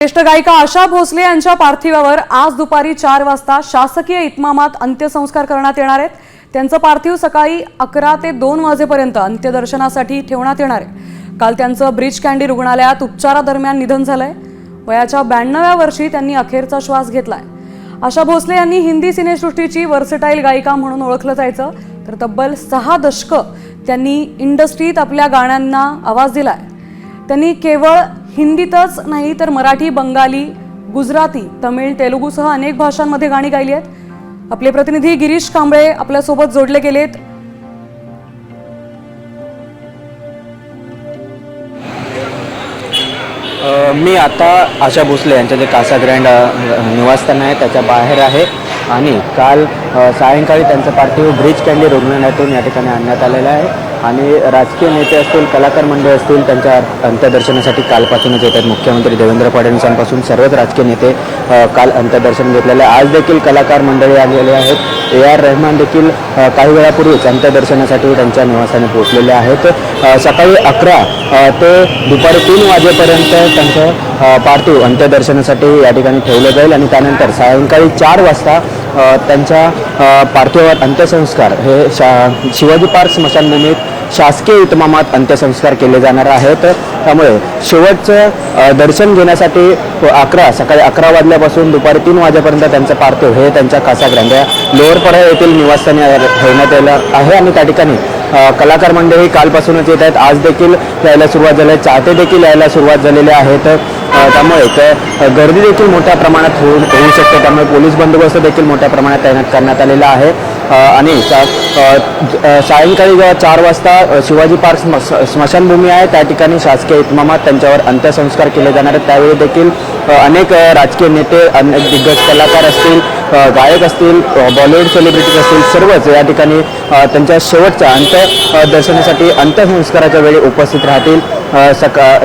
ज्येष्ठ गायिका आशा भोसले यांच्या पार्थिवावर आज दुपारी 4 वाजता शासकीय इतमामात अंत्यसंस्कार करण्यात येणार आहेत। त्यांचं पार्थिव सकाळी 11 ते 2 वाजेपर्यंत अंत्यदर्शनासाठी ठेवण्यात येणार आहे। काल त्यांचं ब्रीच कँडी रुग्णालयात उपचारादरम्यान निधन झालंय। वयाच्या 92व्या वर्षी त्यांनी अखेरचा श्वास घेतलाय। आशा भोसले यांनी हिंदी सिनेसृष्टीची वर्सटाईल गायिका म्हणून ओळखलं जायचं, तर तब्बल 6 दशकं त्यांनी इंडस्ट्रीत आपल्या गाण्यांना आवाज दिलाय। त्यांनी केवळ हिंदीतच नाही तर मराठी, बंगाली, गुजराती, तमिळ, तेलुगूसह अनेक भाषांमध्ये गाणी गायली आहेत। आपले प्रतिनिधी गिरीश कांबळे आपल्या सोबत जोडले गेलेत। मी आता आशा भोसले यांच्या जे कासा ग्रँड निवासस्थान आहे त्याच्या बाहेर आहे आणि काल सायंकाळी त्यांचं पार्थिव ब्रीच कँडी रुग्णालयातून या ठिकाणी आणण्यात आलेलं आहे आणि राजकीय नेते असतील, कलाकार मंडळ असतील, त्यांच्या अंत्यदर्शनासाठी कालपासूनच येत आहेत। मुख्यमंत्री देवेंद्र फडणवीसांपासून सर्वच राजकीय नेते काल अंत्यदर्शन घेतलेले आहे। आज देखील कलाकार मंडळी आलेले आहेत। AR रहमान देखील काही वेळापूर्वीच अंत्यदर्शनासाठी त्यांच्या निवासाने पोहोचलेले आहेत। सकाळी 11 ते दुपारी 3 वाजेपर्यंत त्यांचं पार्थिव अंत्यदर्शनासाठी या ठिकाणी ठेवलं जाईल आणि त्यानंतर सायंकाळी 4 वाजता त्यांच्या पार्थिवावर अंत्यसंस्कार हे शिवाजी पार्क स्मशानभूमीत शासकीय इतमामात अंत्यसंस्कार केले जाणार आहेत। त्यामुळे शेवटचं दर्शन घेण्यासाठी सकाळी 11 वाजल्यापासून दुपारी 3 वाजेपर्यंत त्यांचं पार्थिव हे त्यांच्या कासा ग्रँड लोअर परळ येथील निवासस्थानी ठेवण्यात आलं आहे आणि त्या ठिकाणी कलाकार मंडळी कालपासूनच येत आहेत। आज देखील यायला सुरुवात झाली आहे, चाहते देखील यायला सुरुवात झालेले आहेत। त्यामुळे गर्दी देखील मोठ्या प्रमाणात होऊ शकते। त्यामुळे पोलीस बंदोबस्त देखील मोठ्या प्रमाणात तैनात करण्यात आलेला आहे आणि सायंकाळी जेव्हा 4 वाजता शिवाजी पार्क स्मशानभूमी आहे त्या ठिकाणी शासकीय इतमामात त्यांच्यावर अंत्यसंस्कार केले जाणार आहेत। त्यावेळी देखील अनेक राजकीय नेते, अनेक दिग्गज कलाकार असतील, गायक असतील, बॉलिवूड सेलिब्रिटीज असतील, सर्वच या ठिकाणी त्यांच्या शेवटच्या अंत्यदर्शनासाठी अंत्यसंस्काराच्या वेळी उपस्थित राहतील।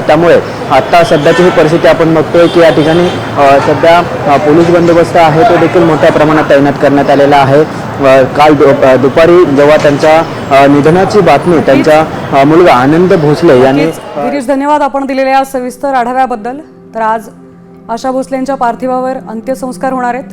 त्यामुळे आत्ता सध्याची ही परिस्थिती आपण बघतोय की या ठिकाणी सध्या पोलीस बंदोबस्त आहे तो देखील मोठ्या प्रमाणात तैनात करण्यात आलेला आहे। काल दुपारी जेव्हा त्यांच्या निधनाची बातमी त्यांचा मुलगा आनंद भोसले यांनी गिरीश, धन्यवाद आपण दिलेल्या सविस्तर आढाव्याबद्दल। तर आज आशा भोसलेंच्या पार्थिवावर अंत्यसंस्कार होणार आहेत।